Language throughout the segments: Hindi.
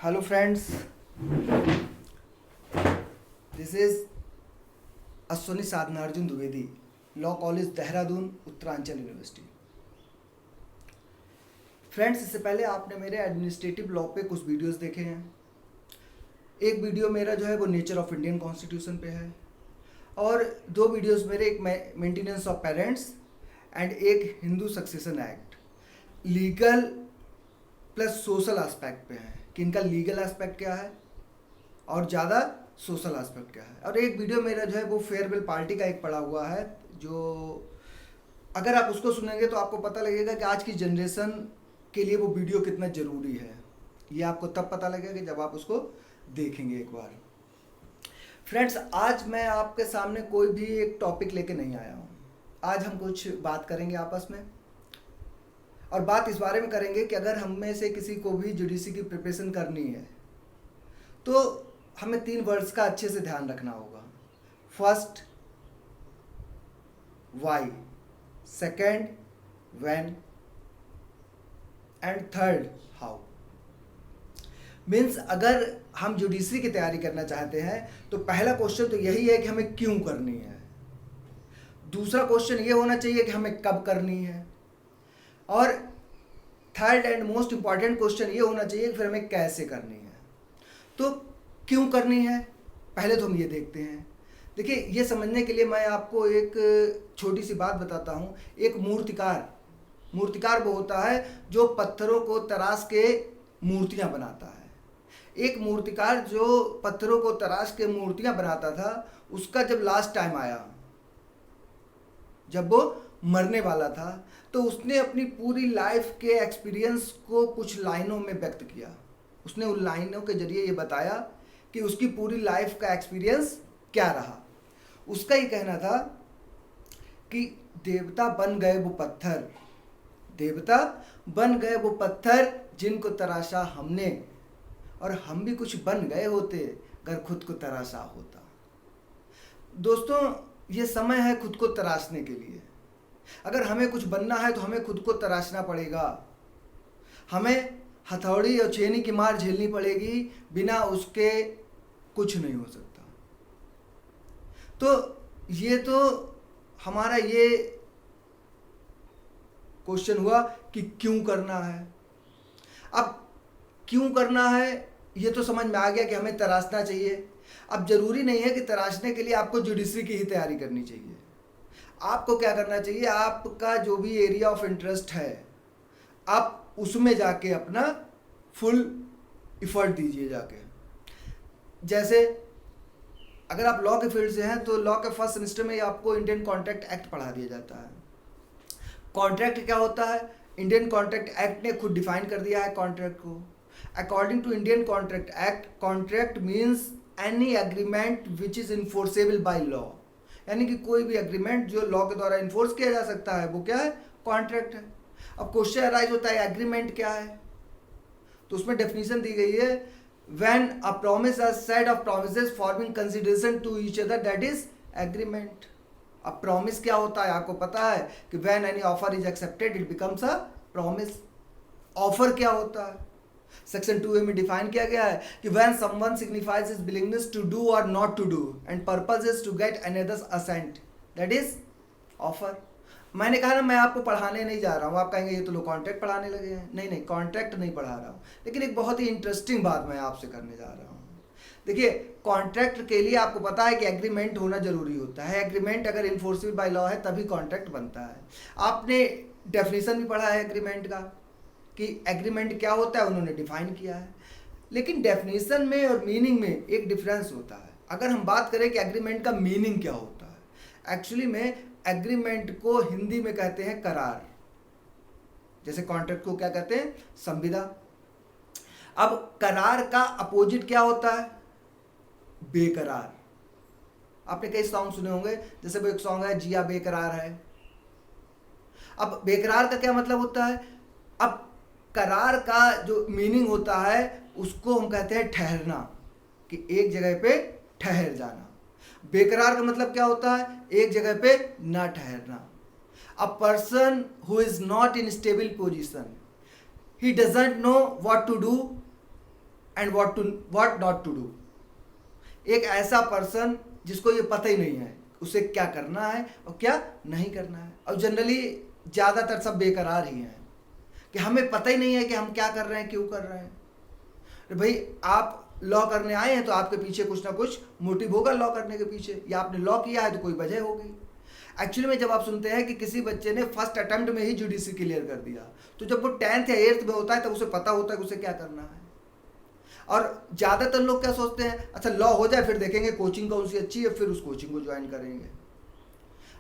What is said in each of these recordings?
Hello friends, this is Ashwini Sadhnarjun Dwivedi, Law College Dehradun Uttaranchal university. Friends, इससे पहले आपने मेरे एडमिनिस्ट्रेटिव लॉ पे कुछ वीडियोस देखे हैं। एक वीडियो मेरा जो है वो नेचर ऑफ इंडियन कॉन्स्टिट्यूशन पे है और दो वीडियोस मेरे, एक मेंटेनेंस ऑफ पेरेंट्स एंड एक Hindu succession act, legal plus social aspect पे है कि इनका लीगल एस्पेक्ट क्या है और ज़्यादा सोशल एस्पेक्ट क्या है। और एक वीडियो मेरा जो है वो फेयरवेल पार्टी का एक पड़ा हुआ है, जो अगर आप उसको सुनेंगे तो आपको पता लगेगा कि आज की जनरेशन के लिए वो वीडियो कितना ज़रूरी है। ये आपको तब पता लगेगा कि जब आप उसको देखेंगे एक बार। फ्रेंड्स, आज मैं आपके सामने कोई भी एक टॉपिक लेके नहीं आया हूँ। आज हम कुछ बात करेंगे आपस में, और बात इस बारे में करेंगे कि अगर हम में से किसी को भी जुडिशरी की प्रिपरेशन करनी है तो हमें 3 वर्ड्स का अच्छे से ध्यान रखना होगा। First, why, second, when and third, how. Means अगर हम जुडिशरी की तैयारी करना चाहते हैं तो पहला क्वेश्चन तो यही है कि हमें क्यों करनी है। दूसरा क्वेश्चन ये होना चाहिए कि हमें कब करनी है, और third and most important question ये होना चाहिए कि फिर हमें कैसे करनी है। तो क्यों करनी है, पहले तो हम ये देखते हैं। देखिए, ये समझने के लिए मैं आपको एक छोटी सी बात बताता हूँ। एक मूर्तिकार वो होता है जो पत्थरों को तराश के मूर्तियाँ बनाता है। एक मूर्तिकार जो पत्थरों को तराश के मूर्तियाँ बनाता था, उसका जब लास्ट टाइम आया, जब वो मरने वाला था, तो उसने अपनी पूरी लाइफ के एक्सपीरियंस को कुछ लाइनों में व्यक्त किया। उसने उन लाइनों के जरिए ये बताया कि उसकी पूरी लाइफ का एक्सपीरियंस क्या रहा। उसका ये कहना था कि देवता बन गए वो पत्थर जिनको तराशा हमने, और हम भी कुछ बन गए होते अगर खुद को तराशा होता। दोस्तों, ये समय है खुद को तराशने के लिए। अगर हमें कुछ बनना है तो हमें खुद को तराशना पड़ेगा। हमें हथौड़ी और छेनी की मार झेलनी पड़ेगी, बिना उसके कुछ नहीं हो सकता। तो ये तो हमारा ये क्वेश्चन हुआ कि क्यों करना है। अब क्यों करना है ये तो समझ में आ गया कि हमें तराशना चाहिए। अब जरूरी नहीं है कि तराशने के लिए आपको जुडिशरी की ही तैयारी करनी चाहिए। आपको क्या करना चाहिए, आपका जो भी एरिया ऑफ इंटरेस्ट है, आप उसमें जाके अपना फुल इफर्ट दीजिए जाके। जैसे अगर आप लॉ के फील्ड से हैं तो लॉ के फर्स्ट सेमेस्टर में आपको इंडियन कॉन्ट्रैक्ट एक्ट पढ़ा दिया जाता है। कॉन्ट्रैक्ट क्या होता है, इंडियन कॉन्ट्रैक्ट एक्ट ने खुद डिफाइन कर दिया है कॉन्ट्रैक्ट को। According to Indian contract act, contract means any agreement which is enforceable by law. यानी कि कोई भी एग्रीमेंट जो लॉ के द्वारा इन्फोर्स किया जा सकता है वो क्या है, कॉन्ट्रैक्ट है। अब क्वेश्चन अराइज होता है एग्रीमेंट क्या है, तो उसमें डेफिनेशन दी गई है, when a promise a set of promises forming consideration to each other, that is agreement. अब प्रॉमिस क्या होता है, आपको पता है कि when any offer is accepted it becomes a promise. Offer क्या होता है, सेक्शन 2A में डिफाइन किया गया है कि when someone signifies his willingness to do और not to do and purpose is to get another's assent, that is offer. मैंने कहा ना, मैं आपको पढ़ाने नहीं जा रहा हूँ। आप कहेंगे ये तो लोग कॉन्ट्रैक्ट पढ़ाने लगे हैं। नहीं, कॉन्ट्रैक्ट नहीं पढ़ा रहा हूँ, लेकिन एक बहुत ही इंटरेस्टिंग बात मैं आपसे करने जा रहा हूँ। देखिए, कॉन्ट्रैक्ट के लिए आपको पता है कि एग्रीमेंट होना जरूरी होता है। एग्रीमेंट अगर इन्फोर्सेबल बाय लॉ है तभी कॉन्ट्रैक्ट बनता है। आपने डेफिनेशन भी पढ़ा है एग्रीमेंट का कि एग्रीमेंट क्या होता है, उन्होंने डिफाइन किया है। लेकिन डेफिनेशन में और मीनिंग में एक डिफरेंस होता है। अगर हम बात करें कि एग्रीमेंट का मीनिंग क्या होता है, एक्चुअली में एग्रीमेंट को हिंदी में कहते हैं करार। जैसे कॉन्ट्रैक्ट को क्या कहते हैं, संविदा। अब करार का अपोजिट क्या होता है, बेकरार। आपने कई सॉन्ग सुने होंगे, जैसे वो एक सॉन्ग है जिया बेकरार है। अब बेकरार का क्या मतलब होता है, अब करार का जो मीनिंग होता है उसको हम कहते हैं ठहरना, कि एक जगह पे ठहर जाना। बेकरार का मतलब क्या होता है, एक जगह पे ना ठहरना। A person who is not in stable position, he doesn't know what to do and what not to do. एक ऐसा पर्सन जिसको ये पता ही नहीं है उसे क्या करना है और क्या नहीं करना है। और जनरली ज़्यादातर सब बेकरार ही हैं कि हमें पता ही नहीं है कि हम क्या कर रहे हैं, क्यों कर रहे हैं। तो भाई आप लॉ करने आए हैं तो आपके पीछे कुछ ना कुछ मोटिव होगा लॉ करने के पीछे, या आपने लॉ किया है तो कोई वजह होगी। एक्चुअली में जब आप सुनते हैं कि किसी बच्चे ने फर्स्ट अटेम्प्ट में ही जीडीसी क्लियर कर दिया, तो जब वो 10th या 8th में होता है तब उसे पता होता है कि उसे क्या करना है। और ज़्यादातर लोग क्या सोचते हैं, अच्छा लॉ हो जाए फिर देखेंगे कोचिंग कौन सी अच्छी है, फिर उस कोचिंग को ज्वाइन करेंगे।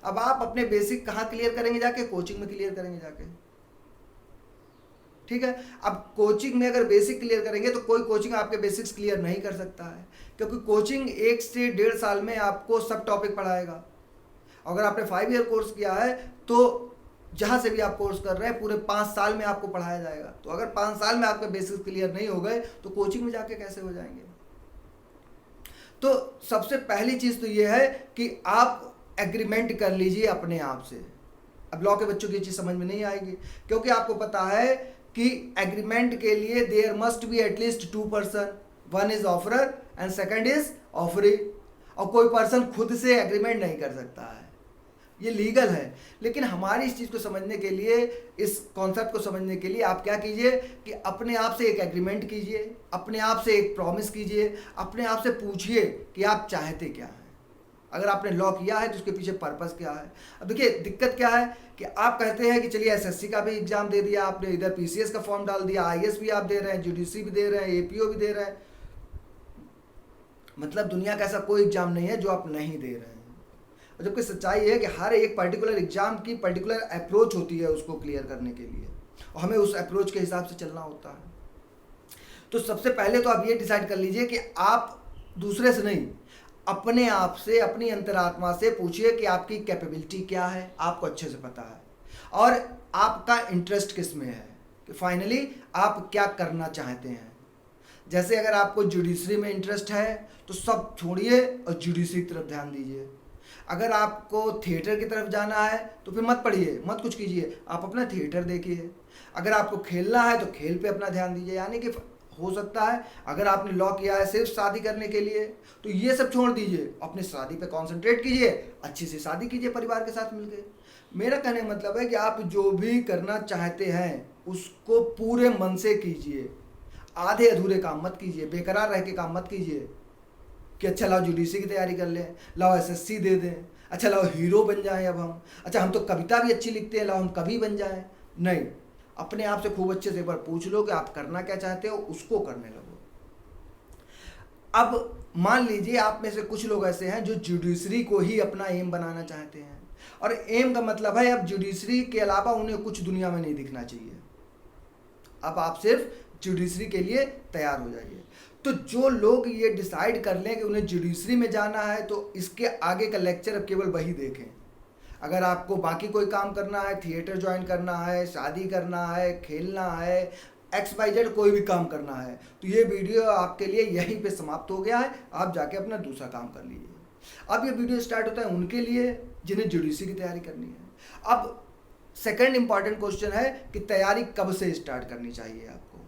अब आप अपने बेसिक कहाँ क्लियर करेंगे जाके? कोचिंग में क्लियर करेंगे जाके, ठीक है। अब कोचिंग में अगर बेसिक क्लियर करेंगे तो कोई कोचिंग आपके बेसिक्स क्लियर नहीं कर सकता है, क्योंकि कोचिंग 1 से 1.5 साल में आपको सब टॉपिक पढ़ाएगा। अगर आपने 5 ईयर कोर्स किया है तो जहाँ से भी आप कोर्स कर रहे हैं पूरे 5 साल में आपको पढ़ाया जाएगा। तो अगर 5 साल में आपके बेसिक्स क्लियर नहीं हो गए तो कोचिंग में जाके कैसे हो जाएंगे? तो सबसे पहली चीज़ तो ये है कि आप एग्रीमेंट कर लीजिए अपने आप से। अब लॉ के बच्चों की चीज़ समझ में नहीं आएगी, क्योंकि आपको पता है कि एग्रीमेंट के लिए there must be at least 2 person, one is offeror and second is offeree. और कोई पर्सन खुद से एग्रीमेंट नहीं कर सकता है, ये लीगल है। लेकिन हमारी इस चीज़ को समझने के लिए, इस कॉन्सेप्ट को समझने के लिए आप क्या कीजिए कि अपने आप से एक एग्रीमेंट कीजिए, अपने आप से एक प्रॉमिस कीजिए, अपने आप से पूछिए कि आप चाहते क्या हैं। अगर आपने लॉ किया है तो उसके पीछे पर्पस क्या है। अब देखिए दिक्कत क्या है कि आप कहते हैं कि चलिए एसएससी का भी एग्जाम दे दिया आपने, इधर पीसीएस का फॉर्म डाल दिया, आईएएस भी आप दे रहे हैं, जीडीसी भी दे रहे हैं, एपीओ भी दे रहे हैं। मतलब दुनिया का ऐसा कोई एग्जाम नहीं है जो आप नहीं दे रहे हैं। और जबकि सच्चाई है कि हर एक पर्टिकुलर एग्जाम की पर्टिकुलर अप्रोच होती है उसको क्लियर करने के लिए, और हमें उस अप्रोच के हिसाब से चलना होता है। तो सबसे पहले तो आप ये डिसाइड कर लीजिए कि आप दूसरे से नहीं, अपने आप से, अपनी अंतरात्मा से पूछिए कि आपकी कैपेबिलिटी क्या है, आपको अच्छे से पता है, और आपका इंटरेस्ट किस में है, कि फाइनली आप क्या करना चाहते हैं। जैसे अगर आपको जुडिशरी में इंटरेस्ट है तो सब छोड़िए और जुडिशरी की तरफ ध्यान दीजिए। अगर आपको थिएटर की तरफ जाना है तो फिर मत पढ़िए, मत कुछ कीजिए, आप अपना थिएटर देखिए। अगर आपको खेलना है तो खेल पे अपना ध्यान दीजिए। यानी कि हो सकता है अगर आपने लॉ किया है सिर्फ शादी करने के लिए तो ये सब छोड़ दीजिए, अपनी शादी पे कंसंट्रेट कीजिए, अच्छी सी शादी कीजिए परिवार के साथ मिलकर। मेरा कहने का मतलब है कि आप जो भी करना चाहते हैं उसको पूरे मन से कीजिए, आधे अधूरे काम मत कीजिए, बेकरार रह के काम मत कीजिए कि अच्छा लाओ जुडिशरी की तैयारी कर लें, लाओ एसएससी दे दें, अच्छा लाओ हीरो बन जाएं अब हम, अच्छा हम तो कविता भी अच्छी लिखते हैं, लाओ हम कवि बन जाएं। नहीं, अपने आप से खूब अच्छे से एक बार पूछ लो कि आप करना क्या चाहते हो, उसको करने लगो। अब मान लीजिए आप में से कुछ लोग ऐसे हैं जो जुडिशरी को ही अपना एम बनाना चाहते हैं, और एम का मतलब है अब जुडिशरी के अलावा उन्हें कुछ दुनिया में नहीं दिखना चाहिए। अब आप सिर्फ जुडिशरी के लिए तैयार हो जाइए। तो जो लोग ये डिसाइड कर लें कि उन्हें जुडिशरी में जाना है तो इसके आगे का लेक्चर अब केवल वही देखें। अगर आपको बाकी कोई काम करना है, थिएटर ज्वाइन करना है, शादी करना है, खेलना है, XYZ कोई भी काम करना है, तो ये वीडियो आपके लिए यहीं पे समाप्त हो गया है। आप जाके अपना दूसरा काम कर लीजिए। अब ये वीडियो स्टार्ट होता है उनके लिए जिन्हें जुडिशरी की तैयारी करनी है। अब सेकंड इंपॉर्टेंट क्वेश्चन है कि तैयारी कब से स्टार्ट करनी चाहिए आपको।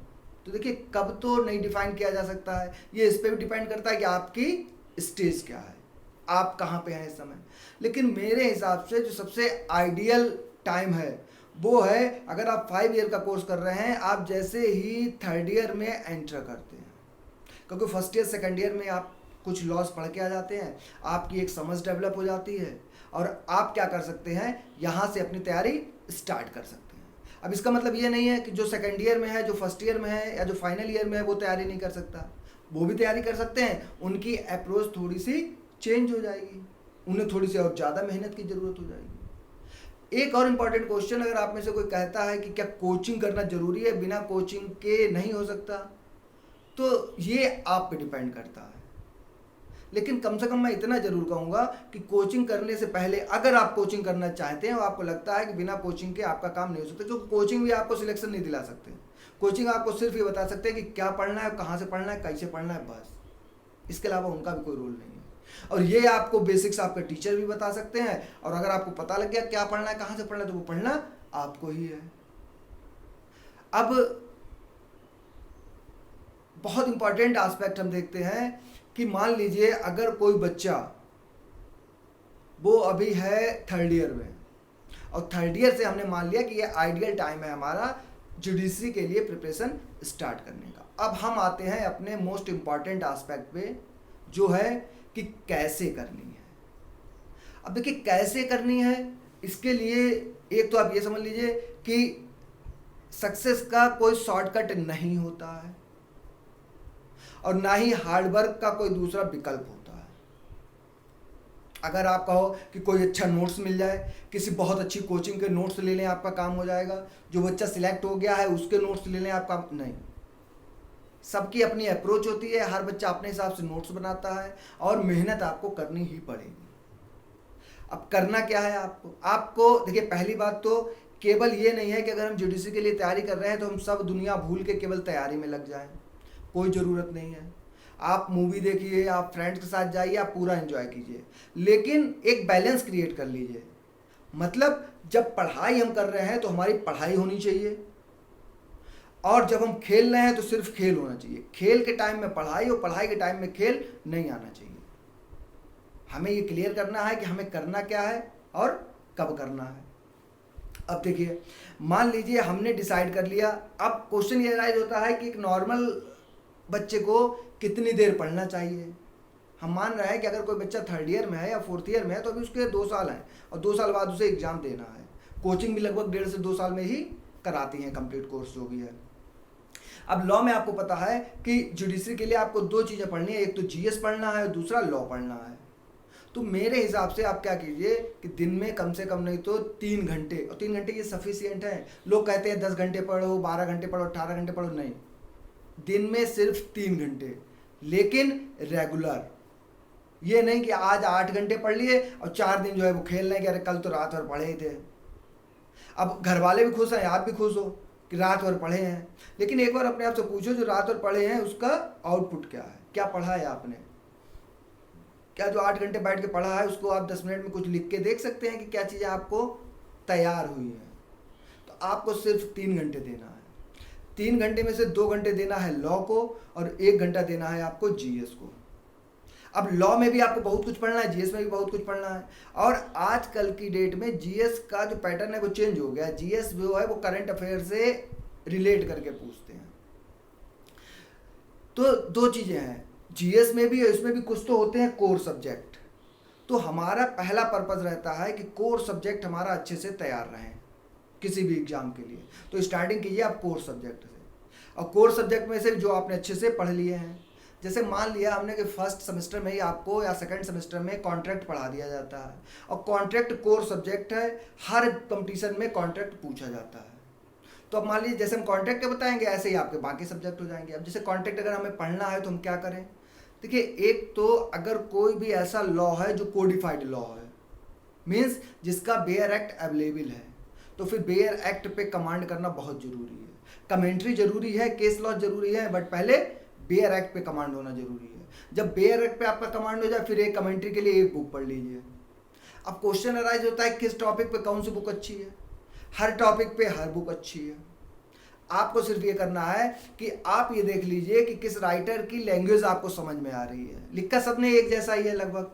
तो देखिए कब तो नहीं डिफाइन किया जा सकता है, ये इस पर भी डिपेंड करता है कि आपकी स्टेज क्या है, आप कहाँ पे हैं इस समय। लेकिन मेरे हिसाब से जो सबसे आइडियल टाइम है वो है अगर आप 5 ईयर का कोर्स कर रहे हैं, आप जैसे ही 3rd ईयर में एंटर करते हैं, क्योंकि 1st ईयर 2nd ईयर में आप कुछ लॉस पढ़ के आ जाते हैं, आपकी एक समझ डेवलप हो जाती है और आप क्या कर सकते हैं, यहाँ से अपनी तैयारी स्टार्ट कर सकते हैं। अब इसका मतलब ये नहीं है कि जो 2nd ईयर में है, जो 1st ईयर में है या जो फाइनल ईयर में है वो तैयारी नहीं कर सकता, वो भी तैयारी कर सकते हैं। उनकी अप्रोच थोड़ी सी चेंज हो जाएगी, उन्हें थोड़ी सी और ज़्यादा मेहनत की ज़रूरत हो जाएगी। एक और इम्पॉर्टेंट क्वेश्चन, अगर आप में से कोई कहता है कि क्या कोचिंग करना ज़रूरी है, बिना कोचिंग के नहीं हो सकता, तो ये आप पे डिपेंड करता है। लेकिन कम से कम मैं इतना ज़रूर कहूँगा कि कोचिंग करने से पहले अगर आप कोचिंग करना चाहते हैं और आपको लगता है कि बिना कोचिंग के आपका काम नहीं हो सकता, क्योंकि कोचिंग भी आपको सिलेक्शन नहीं दिला सकते। कोचिंग आपको सिर्फ ये बता सकते हैं कि क्या पढ़ना है, कहाँ से पढ़ना है, कैसे पढ़ना है, बस। इसके अलावा उनका भी कोई रोल नहीं है। और ये आपको बेसिक्स आपके टीचर भी बता सकते हैं, और अगर आपको पता लग गया क्या पढ़ना है, कहाँ से पढ़ना है, तो वो पढ़ना आपको ही है। अब बहुत इंपॉर्टेंट एस्पेक्ट हम देखते हैं कि मान लीजिए अगर कोई बच्चा वो अभी है थर्ड ईयर में, और थर्ड ईयर से हमने मान लिया कि ये आइडियल टाइम है हमारा जुडिशरी के लिए प्रिपरेशन स्टार्ट करने का। अब हम आते हैं अपने मोस्ट इम्पॉर्टेंट एस्पेक्ट पे, जो है कि कैसे करनी है। अब देखिए कैसे करनी है, इसके लिए एक तो आप ये समझ लीजिए कि सक्सेस का कोई शॉर्टकट नहीं होता है और ना ही हार्डवर्क का कोई दूसरा विकल्प होता है। अगर आप कहो कि कोई अच्छा नोट्स मिल जाए, किसी बहुत अच्छी कोचिंग के नोट्स ले लें आपका काम हो जाएगा, जो बच्चा सिलेक्ट हो गया है उसके नोट्स ले लें आपका, नहीं। सबकी अपनी अप्रोच होती है, हर बच्चा अपने हिसाब से नोट्स बनाता है और मेहनत आपको करनी ही पड़ेगी। अब करना क्या है आपको देखिए, पहली बात तो केवल ये नहीं है कि अगर हम जुडिशरी के लिए तैयारी कर रहे हैं तो हम सब दुनिया भूल के केवल तैयारी में लग जाएं, कोई ज़रूरत नहीं है। आप मूवी देखिए, आप फ्रेंड्स के साथ जाइए, आप पूरा एंजॉय कीजिए, लेकिन एक बैलेंस क्रिएट कर लीजिए। मतलब जब पढ़ाई हम कर रहे हैं तो हमारी पढ़ाई होनी चाहिए, और जब हम खेल रहे हैं तो सिर्फ खेल होना चाहिए। खेल के टाइम में पढ़ाई और पढ़ाई के टाइम में खेल नहीं आना चाहिए। हमें ये क्लियर करना है कि हमें करना क्या है और कब करना है। अब देखिए, मान लीजिए हमने डिसाइड कर लिया, अब क्वेश्चन ये राइज होता है कि एक नॉर्मल बच्चे को कितनी देर पढ़ना चाहिए। हम मान रहे हैं कि अगर कोई बच्चा थर्ड ईयर में है या फोर्थ ईयर में है तो अभी उसके 2 साल हैं और 2 साल बाद उसे एग्जाम देना है। कोचिंग भी लगभग 1.5 से 2 साल में ही कराती हैं, कंप्लीट कोर्स जो भी है। अब लॉ में आपको पता है कि जुडिशरी के लिए आपको 2 चीज़ें पढ़नी है, एक तो जीएस पढ़ना है और दूसरा लॉ पढ़ना है। तो मेरे हिसाब से आप क्या कीजिए कि दिन में कम से कम नहीं तो 3 घंटे, और 3 घंटे ये सफिशियंट है। लोग कहते हैं 10 घंटे पढ़ो, 12 घंटे पढ़ो, 18 घंटे पढ़ो, नहीं, दिन में सिर्फ 3 घंटे, लेकिन रेगुलर। ये नहीं कि आज 8 घंटे पढ़ लिए और 4 दिन जो है वो खेल रहे हैं कि अरे कल तो रात भर पढ़े ही थे। अब घर वाले भी खुश हैं, आप भी खुश हो कि रात भर पढ़े हैं, लेकिन एक बार अपने आप से पूछो जो रात भर पढ़े हैं उसका आउटपुट क्या है, क्या पढ़ा है आपने। क्या जो 8 घंटे बैठ के पढ़ा है उसको आप 10 मिनट में कुछ लिख के देख सकते हैं कि क्या चीज़ें आपको तैयार हुई हैं। तो आपको सिर्फ 3 घंटे देना है। 3 घंटे में से 2 घंटे देना है लॉ को और 1 घंटा देना है आपको जीएस को। अब लॉ में भी आपको बहुत कुछ पढ़ना है, जीएस में भी बहुत कुछ पढ़ना है, और आजकल की डेट में जीएस का जो पैटर्न है वो चेंज हो गया है। जीएस जो है वो करंट अफेयर से रिलेट करके पूछते हैं। तो 2 चीज़ें हैं, जीएस में भी और इसमें भी कुछ तो होते हैं कोर सब्जेक्ट। तो हमारा पहला पर्पज़ रहता है कि कोर सब्जेक्ट हमारा अच्छे से तैयार रहें किसी भी एग्जाम के लिए। तो स्टार्टिंग कीजिए आप कोर सब्जेक्ट से, और कोर सब्जेक्ट में से जो आपने अच्छे से पढ़ लिए हैं, जैसे मान लिया हमने कि फर्स्ट सेमेस्टर में ही आपको या सेकंड सेमेस्टर में कॉन्ट्रैक्ट पढ़ा दिया जाता है, और कॉन्ट्रैक्ट कोर सब्जेक्ट है, हर कंपटीशन में कॉन्ट्रैक्ट पूछा जाता है। तो अब मान लीजिए जैसे हम कॉन्ट्रैक्ट के बताएंगे ऐसे ही आपके बाकी सब्जेक्ट हो जाएंगे। अब जैसे कॉन्ट्रैक्ट अगर हमें पढ़ना है तो हम क्या करें। देखिए, एक तो अगर कोई भी ऐसा लॉ है जो कोडिफाइड लॉ है, मीन्स जिसका बेयर एक्ट अवेलेबल है, तो फिर बेयर एक्ट पे कमांड करना बहुत ज़रूरी है। कमेंट्री जरूरी है, केस लॉ जरूरी है, बट पहले बेयर एक्ट पे कमांड होना जरूरी है। जब बेयर एक्ट पे आपका कमांड हो जाए फिर एक कमेंट्री के लिए एक बुक पढ़ लीजिए। अब क्वेश्चन अराइज होता है किस टॉपिक पे कौन सी बुक अच्छी है। हर टॉपिक पे हर बुक अच्छी है। आपको सिर्फ ये करना है कि आप ये देख लीजिए कि किस राइटर की लैंग्वेज आपको समझ में आ रही है। लिखा सबने एक जैसा ही है लगभग,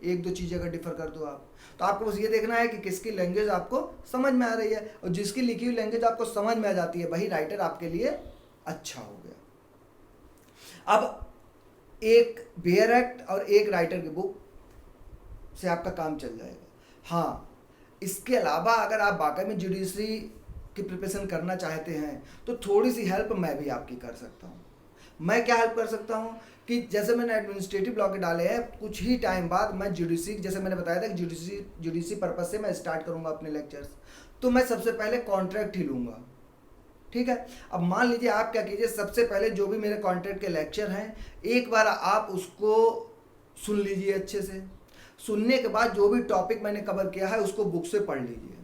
1-2 चीज़ें अगर डिफर कर दो आप, तो आपको बस ये देखना है कि किसकी लैंग्वेज आपको समझ में आ रही है, और जिसकी लिखी हुई लैंग्वेज आपको समझ में आ जाती है वही राइटर आपके लिए अच्छा हो गया। अब एक बेयर एक्ट और एक राइटर की बुक से आपका काम चल जाएगा। हाँ, इसके अलावा अगर आप वाकई में जुडिशरी की प्रिपरेशन करना चाहते हैं तो थोड़ी सी हेल्प मैं भी आपकी कर सकता हूँ। मैं क्या हेल्प कर सकता हूँ कि जैसे मैंने एडमिनिस्ट्रेटिव लॉ के डाले हैं, कुछ ही टाइम बाद मैं जुडिशरी, जैसे मैंने बताया था कि जुडिशरी पर्पज से मैं स्टार्ट करूँगा अपने लेक्चर्स, तो मैं सबसे पहले कॉन्ट्रैक्ट ही लूँगा। ठीक है। अब मान लीजिए आप क्या कीजिए, सबसे पहले जो भी मेरे कॉन्ट्रैक्ट के लेक्चर हैं एक बार आप उसको सुन लीजिए अच्छे से। सुनने के बाद जो भी टॉपिक मैंने कवर किया है उसको बुक से पढ़ लीजिए।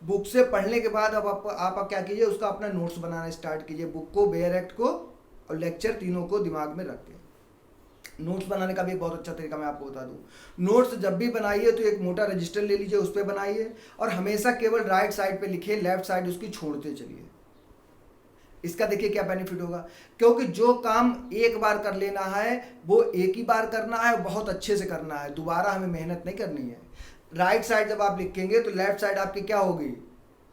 बुक से पढ़ने के बाद अब आप क्या कीजिए, उसका अपना नोट्स बनाना स्टार्ट कीजिए। बुक को, बेयर एक्ट को और लेक्चर तीनों को दिमाग में रख के। नोट्स बनाने का भी एक बहुत अच्छा तरीका मैं आपको बता दूं। नोट्स जब भी बनाइए तो एक मोटा रजिस्टर ले लीजिए, उस पर बनाइए और हमेशा केवल राइट साइड पे लिखिए, लेफ्ट साइड उसकी छोड़ते चलिए। इसका देखिए क्या बेनिफिट होगा, क्योंकि जो काम एक बार कर लेना है वो एक ही बार करना है, बहुत अच्छे से करना है, दोबारा हमें मेहनत नहीं करनी है। राइट साइड जब आप लिखेंगे तो लेफ्ट साइड आपकी क्या होगी,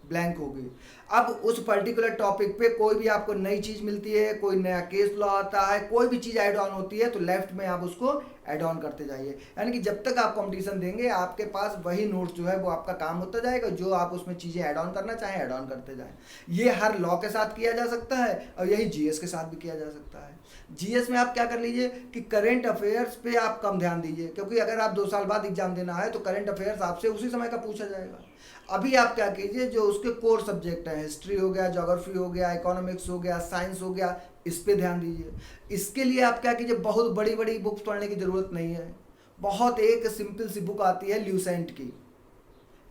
ब्लैंक होगी। अब उस पर्टिकुलर टॉपिक पे कोई भी आपको नई चीज मिलती है, कोई नया केस लॉ आता है, कोई भी चीज ऐड ऑन होती है तो लेफ्ट में आप उसको ऐड ऑन करते जाइए। यानी कि जब तक आप कंपटीशन देंगे आपके पास वही नोट्स जो है वो आपका काम होता जाएगा, जो आप उसमें चीजें ऐड ऑन करना चाहें ऐड ऑन करते जाएं। ये हर लॉ के साथ किया जा सकता है और यही जीएस के साथ भी किया जा सकता है। जीएस में आप क्या कर लीजिए कि करंट अफेयर्स पे आप कम ध्यान दीजिए, क्योंकि अगर आप 2 साल बाद एग्जाम देना है तो करंट अफेयर्स आपसे उसी समय का पूछा जाएगा। अभी आप क्या कीजिए, जो उसके कोर सब्जेक्ट है, हिस्ट्री हो गया, ज्योग्राफी हो गया, इकोनॉमिक्स हो गया, साइंस हो गया, इस पे ध्यान दीजिए। इसके लिए आप क्या कीजिए, बहुत बड़ी बड़ी बुक्स पढ़ने की जरूरत नहीं है। बहुत एक सिंपल सी बुक आती है ल्यूसेंट की,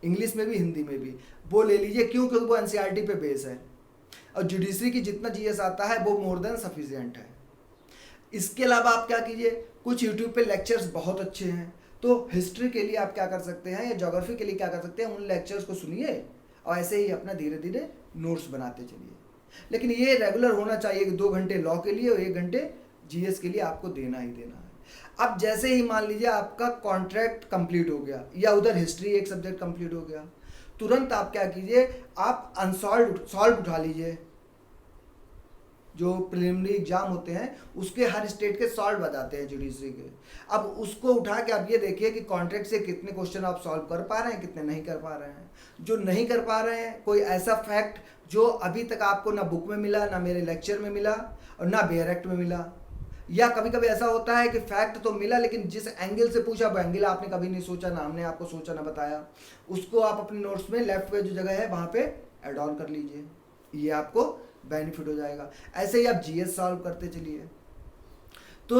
इंग्लिश में भी हिंदी में भी, वो ले लीजिए। क्यों? क्योंकि वो एनसीईआरटी पे बेस है और जुडिशरी की जितना जीएस आता है वो मोर देन सफिशिएंट है। इसके अलावा आप क्या कीजिए, कुछ यूट्यूब पे लेक्चर्स बहुत अच्छे हैं, तो हिस्ट्री के लिए आप क्या कर सकते हैं या ज्योग्राफी के लिए क्या कर सकते हैं, उन लेक्चर्स को सुनिए और ऐसे ही अपना धीरे धीरे नोट्स बनाते चलिए। लेकिन ये रेगुलर होना चाहिए कि 2 घंटे लॉ के लिए और 1 घंटे जीएस के लिए आपको देना ही देना है। अब जैसे ही मान लीजिए आपका कॉन्ट्रैक्ट कंप्लीट हो गया या उधर हिस्ट्री एक सब्जेक्ट कंप्लीट हो गया, तुरंत आप क्या कीजिए, आप सॉल्व उठा लीजिए। जो प्रिलिमिनरी एग्जाम होते हैं उसके हर स्टेट के सॉल्व आ जाते हैं जुडिशरी के। अब उसको उठा के आप ये देखिए कि कॉन्ट्रैक्ट से कितने क्वेश्चन आप सॉल्व कर पा रहे हैं, कितने नहीं कर पा रहे हैं। जो नहीं कर पा रहे हैं, कोई ऐसा फैक्ट जो अभी तक आपको ना बुक में मिला, ना मेरे लेक्चर में मिला और ना बेयर एक्ट में मिला, या कभी कभी ऐसा होता है कि फैक्ट तो मिला लेकिन जिस एंगल से पूछा वो एंगल आपने कभी नहीं सोचा, ना हमने आपको सोचा ना बताया, उसको आप अपने नोट्स में लेफ्ट में जो जगह है वहाँ पे ऐड ऑन कर लीजिए। ये आपको बेनिफिट हो जाएगा। ऐसे ही आप जीएस सॉल्व करते चलिए। तो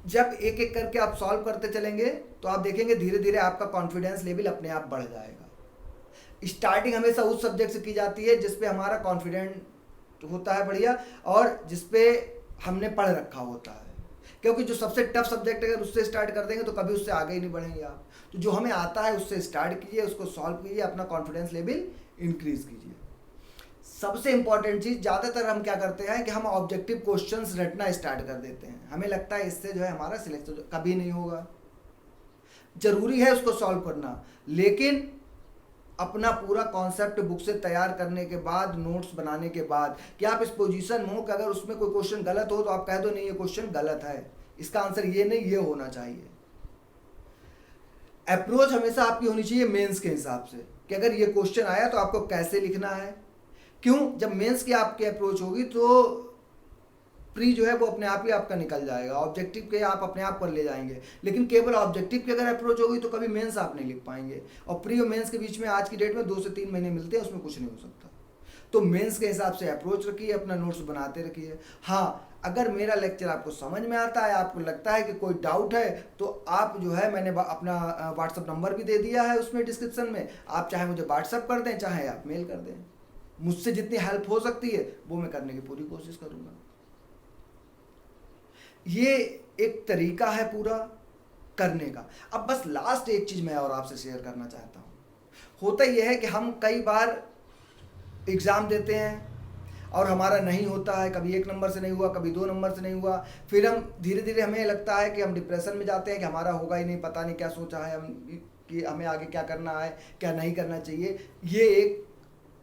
जब एक एक करके आप सॉल्व करते चलेंगे तो आप देखेंगे धीरे धीरे आपका कॉन्फिडेंस लेवल अपने आप बढ़ जाएगा। स्टार्टिंग हमेशा उस सब्जेक्ट से की जाती है जिस पे हमारा कॉन्फिडेंट होता है बढ़िया और जिस पे हमने पढ़ रखा होता है, क्योंकि जो सबसे टफ सब्जेक्ट अगर उससे स्टार्ट कर देंगे तो कभी उससे आगे ही नहीं बढ़ेंगे आप। तो जो हमें आता है उससे स्टार्ट कीजिए, उसको सॉल्व कीजिए, अपना कॉन्फिडेंस लेवल इंक्रीज कीजिए। सबसे इंपॉर्टेंट चीज, ज़्यादातर हम क्या करते हैं कि हम ऑब्जेक्टिव क्वेश्चंस रटना स्टार्ट कर देते हैं। हमें लगता है इससे जो है हमारा सिलेक्शन, कभी नहीं होगा। जरूरी है उसको सॉल्व करना, लेकिन अपना पूरा कॉन्सेप्ट बुक से तैयार करने के बाद, नोट्स बनाने के बाद, कि आप इस पोजीशन में हो कि अगर उसमें कोई क्वेश्चन गलत हो तो आप कह दो नहीं ये क्वेश्चन गलत है, इसका आंसर ये नहीं ये होना चाहिए। अप्रोच हमेशा आपकी होनी चाहिए मेंस के हिसाब से कि अगर ये क्वेश्चन आया तो आपको कैसे लिखना है। क्यों? जब मेंस की आपकी अप्रोच होगी तो प्री जो है वो अपने आप ही आपका निकल जाएगा, ऑब्जेक्टिव के आप अपने आप पर ले जाएंगे। लेकिन केवल ऑब्जेक्टिव की अगर अप्रोच होगी तो कभी मेंस आप नहीं लिख पाएंगे। और प्री और मेंस के बीच में आज की डेट में 2 से 3 महीने मिलते हैं, उसमें कुछ नहीं हो सकता। तो मेंस के हिसाब से अप्रोच रखिए, अपना नोट्स बनाते रखिए। हाँ, अगर मेरा लेक्चर आपको समझ में आता है, आपको लगता है कि कोई डाउट है, तो आप जो है, मैंने अपना व्हाट्सअप नंबर भी दे दिया है उसमें डिस्क्रिप्शन में, आप चाहे मुझे व्हाट्सअप कर दें चाहे आप मेल कर दें। मुझसे जितनी हेल्प हो सकती है वो मैं करने की पूरी कोशिश करूंगा। ये एक तरीका है पूरा करने का। अब बस लास्ट एक चीज मैं और आपसे शेयर करना चाहता हूं। होता यह है कि हम कई बार एग्जाम देते हैं और हमारा नहीं होता है, कभी 1 नंबर से नहीं हुआ, कभी 2 नंबर से नहीं हुआ, फिर हम धीरे धीरे हमें लगता है कि हम डिप्रेशन में जाते हैं कि हमारा होगा ही नहीं, पता नहीं क्या सोचा है हम कि हमें आगे क्या करना है, क्या नहीं करना चाहिए। ये एक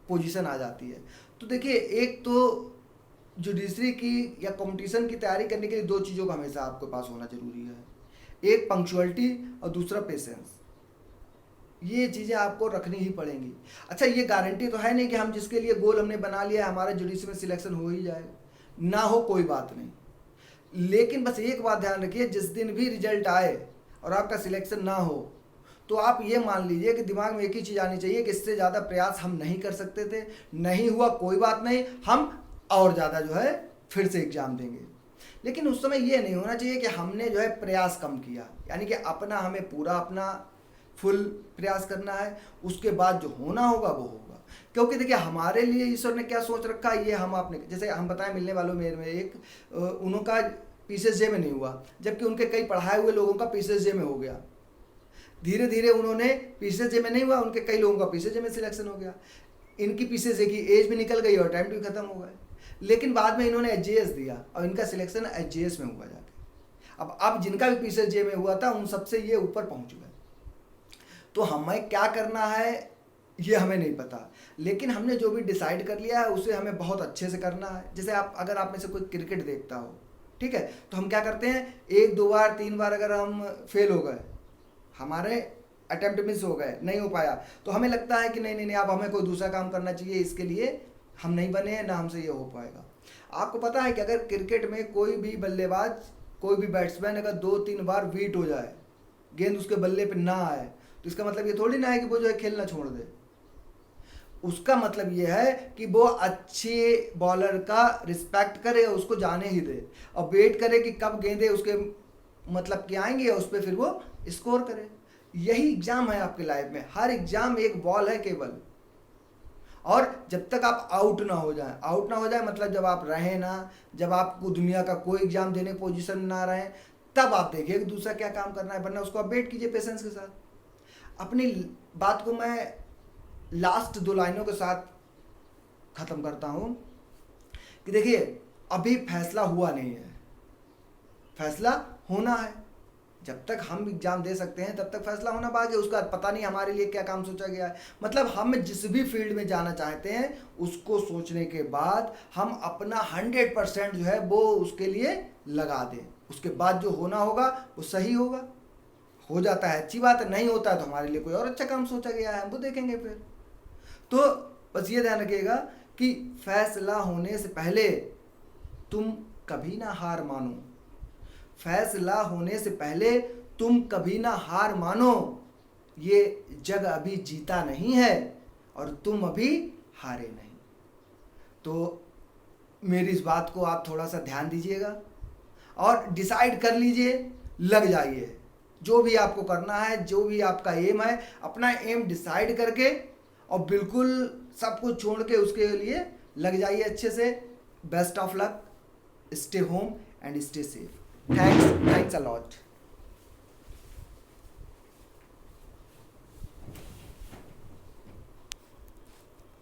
पोजीशन आ जाती है। तो देखिए, एक तो जुडिशरी की या कंपटीशन की तैयारी करने के लिए 2 चीज़ों का हमेशा आपके पास होना जरूरी है, एक पंक्चुअलिटी और दूसरा पेशेंस। ये चीज़ें आपको रखनी ही पड़ेंगी। अच्छा, ये गारंटी तो है नहीं कि हम जिसके लिए गोल हमने बना लिया है हमारे जुडिशरी में सिलेक्शन हो ही जाएगा, ना हो कोई बात नहीं। लेकिन बस एक बात ध्यान रखिए, जिस दिन भी रिजल्ट आए और आपका सिलेक्शन ना हो तो आप ये मान लीजिए कि दिमाग में एक ही चीज़ आनी चाहिए कि इससे ज़्यादा प्रयास हम नहीं कर सकते थे, नहीं हुआ कोई बात नहीं, हम और ज़्यादा जो है फिर से एग्जाम देंगे। लेकिन उस समय ये नहीं होना चाहिए कि हमने जो है प्रयास कम किया, यानी कि अपना हमें पूरा अपना फुल प्रयास करना है, उसके बाद जो होना होगा वो होगा। क्योंकि देखिए, हमारे लिए ईश्वर ने क्या सोच रखा है ये हम आपने, जैसे हम बताएं मिलने वालों में एक उनका पीसीएसजे में नहीं हुआ, जबकि उनके कई पढ़ाए हुए लोगों का पीसीएसजे में हो गया। धीरे धीरे उन्होंने पीसीएसजे में नहीं हुआ, उनके कई लोगों का पीसीएसजे में सिलेक्शन हो गया। इनकी पीसीएसजे की एज भी निकल गई और टाइम भी खत्म हो गया। लेकिन बाद में इन्होंने एचजीएस दिया और इनका सिलेक्शन एचजीएस में हुआ जाके। अब जिनका भी पीसीएसजे में हुआ था उन सबसे ये ऊपर पहुंच गए। तो हमें क्या करना है ये हमें नहीं पता, लेकिन हमने जो भी डिसाइड कर लिया है उसे हमें बहुत अच्छे से करना है। जैसे अगर आप में से कोई क्रिकेट देखता हो, ठीक है, तो हम क्या करते हैं, 1 2 बार 3 बार अगर हम फेल हो गए, हमारे अटेम्प्ट मिस हो गए, नहीं हो पाया, तो हमें लगता है कि नहीं नहीं नहीं अब हमें कोई दूसरा काम करना चाहिए, इसके लिए हम नहीं बने हैं, ना हमसे ये हो पाएगा। आपको पता है कि अगर क्रिकेट में कोई भी बल्लेबाज, कोई भी बैट्समैन अगर 2 3 बार बीट हो जाए, गेंद उसके बल्ले पे ना आए, तो इसका मतलब ये थोड़ी ना है कि वो जो है खेलना छोड़ दे। उसका मतलब ये है कि वो अच्छे बॉलर का रिस्पेक्ट करे, उसको जाने ही दे और वेट करे कि कब गेंदे उसके मतलब कि आएंगे और उस पर फिर वो स्कोर करे। यही एग्जाम है आपके लाइफ में, हर एग्जाम एक बॉल है केवल। और जब तक आप आउट ना हो जाए मतलब जब आप रहें ना, जब आपको दुनिया का कोई एग्जाम देने की पोजीशन ना रहे, तब आप देखिए कि दूसरा क्या काम करना है, वरना उसको आप वेट कीजिए पेशेंस के साथ। अपनी बात को मैं लास्ट 2 लाइनों के साथ ख़त्म करता हूँ कि देखिए अभी फैसला हुआ नहीं है, फैसला होना है। जब तक हम एग्जाम दे सकते हैं तब तक फैसला होना बाकी है। उसका पता नहीं हमारे लिए क्या काम सोचा गया है। मतलब हम जिस भी फील्ड में जाना चाहते हैं उसको सोचने के बाद हम अपना 100% जो है वो उसके लिए लगा दें, उसके बाद जो होना होगा वो सही होगा। हो जाता है अच्छी बात है, नहीं होता है तो हमारे लिए कोई और अच्छा काम सोचा गया है, हम वो देखेंगे फिर। तो बस ये ध्यान रखिएगा कि फैसला होने से पहले तुम कभी ना हार मानो, फैसला होने से पहले तुम कभी ना हार मानो। ये जग अभी जीता नहीं है और तुम अभी हारे नहीं। तो मेरी इस बात को आप थोड़ा सा ध्यान दीजिएगा और डिसाइड कर लीजिए, लग जाइए। जो भी आपको करना है, जो भी आपका एम है, अपना एम डिसाइड करके और बिल्कुल सब कुछ छोड़ के उसके लिए लग जाइए अच्छे से। Best of luck, stay home and stay safe. Thanks a lot.